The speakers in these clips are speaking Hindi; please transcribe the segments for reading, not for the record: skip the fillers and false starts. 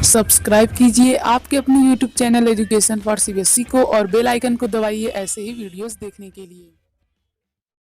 सब्सक्राइब कीजिए आपके अपने YouTube channel education for CBSE को और बेल आइकन को दबाइए ऐसे ही वीडियोस देखने के लिए।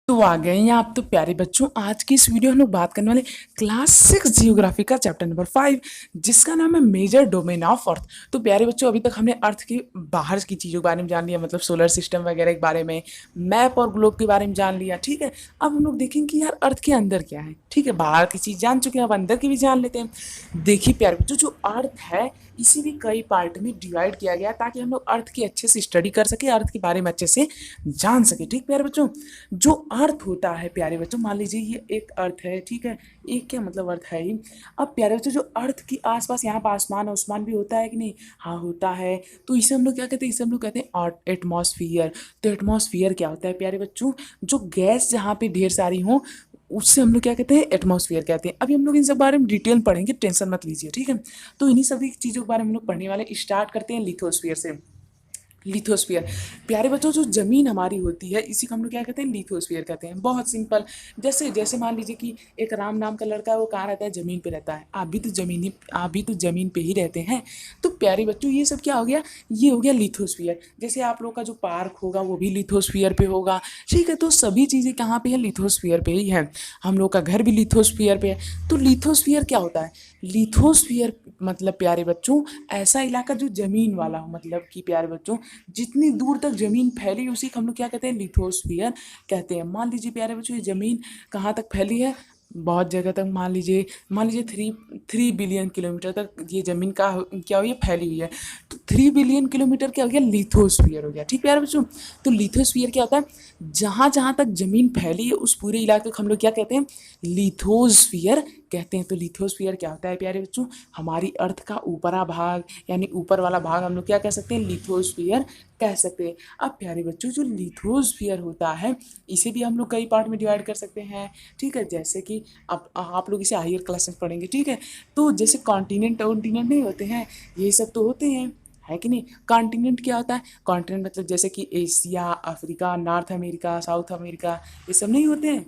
तो आ गए हैं आप तो प्यारे बच्चों, आज की इस वीडियो में हम लोग बात करने वाले क्लास 6 जियोग्राफी का चैप्टर नंबर 5 जिसका नाम है मेजर डोमेन ऑफ अर्थ। तो प्यारे बच्चों, अभी तक हमने अर्थ के बाहर की चीज़ों के बारे में जान लिया, मतलब सोलर सिस्टम वगैरह के बारे में, मैप और ग्लोब के बारे में जान लिया। ठीक है, अब हम लोग देखेंगे कि यार अर्थ के अंदर क्या है। ठीक है, बाहर की चीज़ जान चुके हैं, अब अंदर की भी जान लेते हैं। देखिए प्यारे बच्चों, जो अर्थ है इसी भी कई पार्ट में डिवाइड किया गया ताकि हम लोग अर्थ की अच्छे से स्टडी कर सके, अर्थ के बारे में अच्छे से जान सके। ठीक प्यारे बच्चों, जो अर्थ होता है प्यारे बच्चों, मान लीजिए ये एक अर्थ है। ठीक है, एक क्या मतलब अर्थ है ही। अब प्यारे बच्चों, जो अर्थ के आसपास यहाँ पर आसमान आसमान भी होता है कि नहीं? हाँ होता है। तो इसे हम लोग क्या कहते हैं? इसे हम लोग कहते हैं एटमॉस्फियर। तो एटमॉस्फियर क्या होता है प्यारे बच्चों? जो गैस जहाँ पे ढेर सारी हो उससे हम लोग क्या कहते हैं? एटमॉस्फेयर कहते हैं। अभी हम लोग इन सब बारे में डिटेल पढ़ेंगे, टेंशन मत लीजिए। ठीक है, तो इन्हीं सभी चीज़ों के बारे में हम लोग पढ़ने वाले। स्टार्ट करते हैं लिथोस्फीयर से। लिथोस्फीयर प्यारे बच्चों, जो जमीन हमारी होती है इसी को हम लोग क्या कहते हैं? लिथोस्फीयर कहते हैं। बहुत सिंपल, जैसे जैसे मान लीजिए कि एक राम नाम का लड़का है, वो कहाँ रहता है? जमीन पे रहता है। आप भी तो जमीन पे ही रहते हैं। तो प्यारे बच्चों, ये सब क्या हो गया? ये हो गया लिथोस्फीयर। जैसे आप लोग का जो पार्क होगा वो भी लिथोस्फीयर पे होगा। ठीक है, तो सभी चीज़ें कहाँ पे है? लिथोस्फीयर पे ही है। हम लोग का घर भी लिथोस्फीयर पे है। तो लिथोस्फीयर क्या होता है? लिथोस्फीयर मतलब प्यारे बच्चों, ऐसा इलाका जो जमीन वाला हो, मतलब कि प्यारे बच्चों जितनी दूर तक जमीन फैली उसी को हम लोग क्या कहते हैं? लिथोस्फीयर कहते हैं। मान लीजिए प्यारे बच्चों, ये जमीन कहाँ तक फैली है? बहुत जगह तक। मान लीजिए 3 बिलियन किलोमीटर तक ये जमीन का क्या हुई है? फैली हुई है। तो 3 बिलियन किलोमीटर क्या हो गया? लिथोस्फीयर हो गया। ठीक प्यारे बच्चों, तो लिथोस्फीयर क्या होता है? जहाँ जहाँ तक जमीन फैली है उस पूरे इलाके को हम लोग क्या कहते हैं? लिथोस्फीयर कहते हैं। तो लिथोस्फीयर क्या होता है प्यारे बच्चों? हमारी अर्थ का ऊपरा भाग, यानी ऊपर वाला भाग हम लोग क्या कह सकते हैं? लिथोस्फीयर कह सकते हैं। अब प्यारे बच्चों, जो लिथोस्फीयर होता है इसे भी हम लोग कई पार्ट में डिवाइड कर सकते हैं। ठीक है, जैसे कि अब आप लोग इसे हायर क्लास में पढ़ेंगे। ठीक है, तो जैसे कॉन्टिनेंट नहीं होते हैं, ये सब तो होते हैं, है कि नहीं? कॉन्टिनेंट क्या होता है? कॉन्टिनेंट मतलब जैसे कि Asia, Africa, north America, south America, ये सब नहीं होते हैं?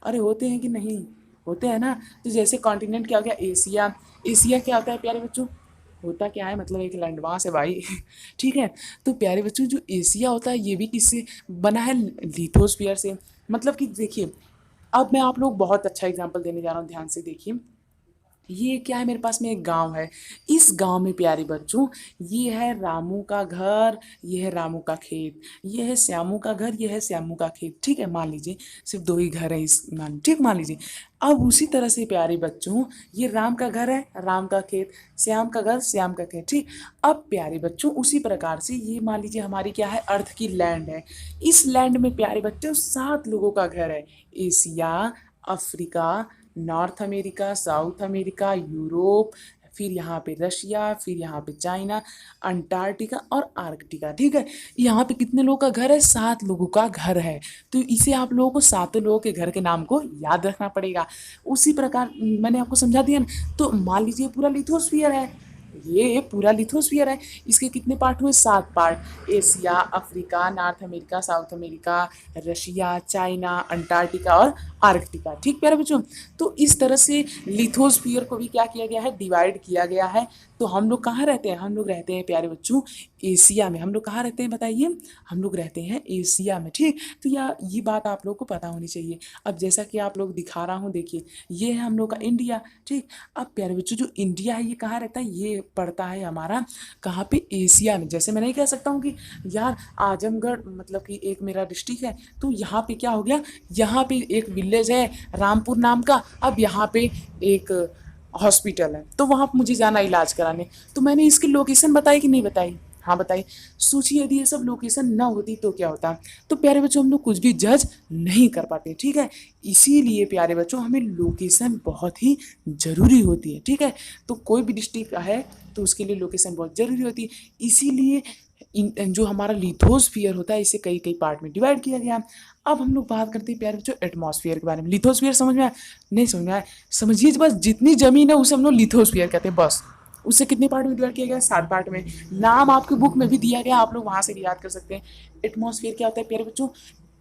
अरे होते हैं कि नहीं? होते हैं ना। तो जैसे कॉन्टिनेंट क्या हो गया? एशिया। एशिया क्या होता है प्यारे बच्चों? होता क्या है? मतलब एक लैंडमास है भाई। ठीक है, तो प्यारे बच्चों, जो एशिया होता है ये भी किससे बना है? लिथोस्फीयर से। मतलब कि देखिए, अब मैं आप लोग बहुत अच्छा एग्जांपल देने जा रहा हूँ, ध्यान से देखिए। ये क्या है? मेरे पास में एक गांव है। इस गांव में प्यारे बच्चों, ये है रामू का घर, ये है रामू का खेत, ये है श्यामू का घर, ये है श्यामू का खेत। ठीक है, मान लीजिए सिर्फ दो ही घर है इस मान लीजिए। अब उसी तरह से प्यारे बच्चों, ये राम का घर है, राम का खेत, श्याम का घर, श्याम का खेत। ठीक, अब प्यारे बच्चों उसी प्रकार से ये मान लीजिए हमारी क्या है? अर्थ की लैंड है। इस लैंड में प्यारे बच्चों 7 लोगों का घर है। Asia, Africa, north America, south America, Europe, फिर यहाँ पे रशिया, फिर यहाँ पे चाइना, अंटार्कटिका और आर्कटिका। ठीक है, यहाँ पे कितने लोगों का घर है? 7 लोगों का घर है। तो इसे आप लोगों को 7 लोगों के घर के नाम को याद रखना पड़ेगा। उसी प्रकार मैंने आपको समझा दिया ना। तो मान लीजिए पूरा लिथोस्फीयर है, ये पूरा लिथोस्फीयर है। इसके कितने पार्ट हुए? 7 part. Asia, Africa, north America, south America, Russia, China, Antarctica और आर्कटिका। ठीक प्यारे बच्चों, तो इस तरह से लिथोस्फीयर को भी क्या किया गया है? डिवाइड किया गया है। तो हम लोग कहाँ रहते हैं? हम लोग रहते हैं प्यारे बच्चों एशिया में। हम लोग कहाँ रहते हैं बताइए? हम लोग रहते हैं एशिया में। ठीक, तो ये बात आप लोग को पता होनी चाहिए। अब जैसा कि आप लोग दिखा रहा हूँ, देखिए ये है हम लोग का इंडिया। ठीक, अब प्यारे बच्चों, जो इंडिया है ये कहाँ रहता है? ये पड़ता है हमारा कहाँ पे? एशिया में। जैसे मैं नहीं कह सकता हूँ कि यार आजमगढ़ मतलब कि एक मेरा डिस्ट्रिक्ट है, तो यहाँ पे क्या हो गया? यहाँ पे एक विलेज है रामपुर नाम का, अब यहाँ पे एक हॉस्पिटल है, तो वहाँ मुझे जाना इलाज कराने। तो मैंने इसकी लोकेशन बताई कि नहीं बताई? हाँ बताइए। सोचिए यदि ये सब लोकेशन ना होती तो क्या होता? तो प्यारे बच्चों, हम लोग कुछ भी जज नहीं कर पाते। ठीक है, इसीलिए प्यारे बच्चों हमें लोकेशन बहुत ही ज़रूरी होती है। ठीक है, तो कोई भी डिस्ट्रिक्ट है तो उसके लिए लोकेशन बहुत ज़रूरी होती है। इसीलिए जो हमारा लिथोस्फीयर होता है इसे कई कई पार्ट में डिवाइड किया गया। अब हम लोग बात करते हैं प्यारे बच्चों एटमॉस्फेयर के बारे में। लिथोस्फीयर समझ में आया? नहीं समझ में आया? समझिए बस, जितनी जमीन है उसे हम लोग लिथोस्फीयर कहते हैं बस। उससे कितने पार्ट में डिवाइड किया गया? 7 पार्ट में। नाम आपके बुक में भी दिया गया, आप लोग वहां से भी याद कर सकते हैं। एटमॉस्फेयर क्या होता है प्यारे बच्चों?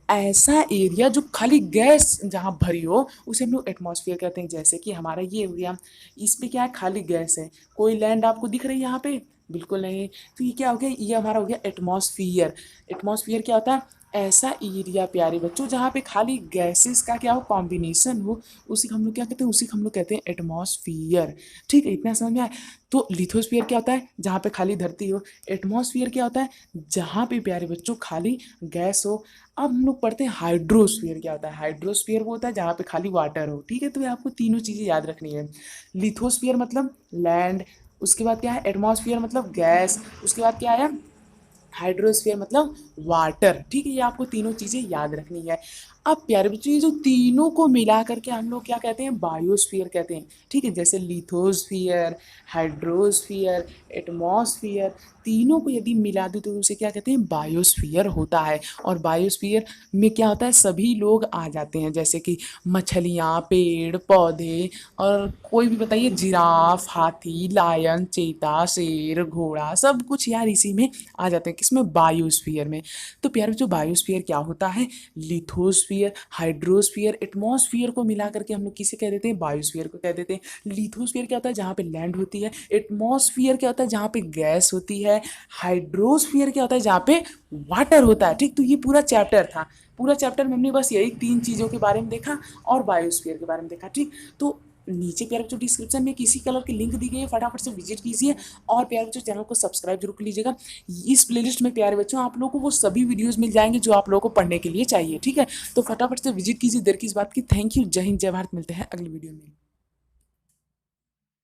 ऐसा एरिया जो खाली गैस जहाँ भरी हो उसे हम लोग एटमॉस्फेयर कहते हैं। जैसे कि हमारा ये हो गया, इस पे क्या है, खाली गैस है, कोई लैंड आपको दिख रही है यहाँ पे, बिल्कुल नहीं। तो ये क्या हो गया, ये हमारा हो गया एटमॉस्फियर। एटमॉस्फियर क्या होता है, ऐसा एरिया प्यारे बच्चों जहाँ पे खाली गैसेस का क्या हो, कॉम्बिनेशन हो, उसी को हम लोग क्या कहते हैं, उसी को हम लोग कहते हैं एटमॉस्फियर। ठीक है, इतना समझ में आया। तो लिथोस्फियर क्या होता है, जहाँ पे खाली धरती हो। एटमॉस्फियर क्या होता है, जहाँ पे प्यारे बच्चों खाली गैस हो। अब हम लोग पढ़ते हैं हाइड्रोस्फीयर क्या होता है। हाइड्रोस्फीयर वो होता है जहाँ पे खाली वाटर हो। ठीक है, तो ये आपको तीनों चीज़ें याद रखनी है। लिथोस्फीयर मतलब लैंड, उसके बाद क्या है एटमॉस्फेयर मतलब गैस, उसके बाद क्या है हाइड्रोस्फीयर मतलब वाटर। ठीक है, ये आपको तीनों चीज़ें याद रखनी है। अब प्यारे बच्चों ये जो तीनों को मिला करके हम लोग क्या कहते हैं, बायोस्फीयर कहते हैं। ठीक है, जैसे लिथोस्फीयर, हाइड्रोस्फीयर, एटमॉस्फियर, तीनों को यदि मिला दो तो उसे क्या कहते हैं, बायोस्फीयर होता है। और बायोस्फीयर में क्या होता है, सभी लोग आ जाते हैं, जैसे कि मछलियाँ, पेड़ पौधे, और कोई भी बताइए, जिराफ, हाथी, लायन, चीता, शेर, घोड़ा, सब कुछ यार इसी में आ जाते हैं। किसमें, बायोस्फीयर में। तो प्यारे जो बायोस्फीयर क्या होता है, लिथोस्फीयर, हाइड्रोस्फीयर, एटमॉस्फियर को मिला करके हम लोग किसे कह देते हैं, बायोस्फीयर को कह देते हैं। लिथोस्फीयर क्या होता है, जहाँ पे लैंड होती है। एटमॉस्फियर क्या होता है, जहाँ पे गैस होती है। हाइड्रोस्फीयर क्या होता है, जहाँ पे वाटर होता है। ठीक, तो ये पूरा चैप्टर था। पूरा चैप्टर में हमने बस यही तीन चीज़ों के बारे में देखा और बायोस्फीयर के बारे में देखा। ठीक, तो नीचे प्यारे बच्चों डिस्क्रिप्शन में किसी कलर की लिंक दी गई है, फटाफट से विजिट कीजिए। और प्यारे बच्चों चैनल को सब्सक्राइब जरूर कर लीजिएगा। इस प्लेलिस्ट में प्यारे बच्चों आप लोगों को वो सभी वीडियोस मिल जाएंगे जो आप लोगों को पढ़ने के लिए चाहिए। ठीक है, तो फटाफट से विजिट कीजिए। देर की इस बात की। थैंक यू, जय हिंद, जय भारत। मिलते हैं अगली वीडियो में।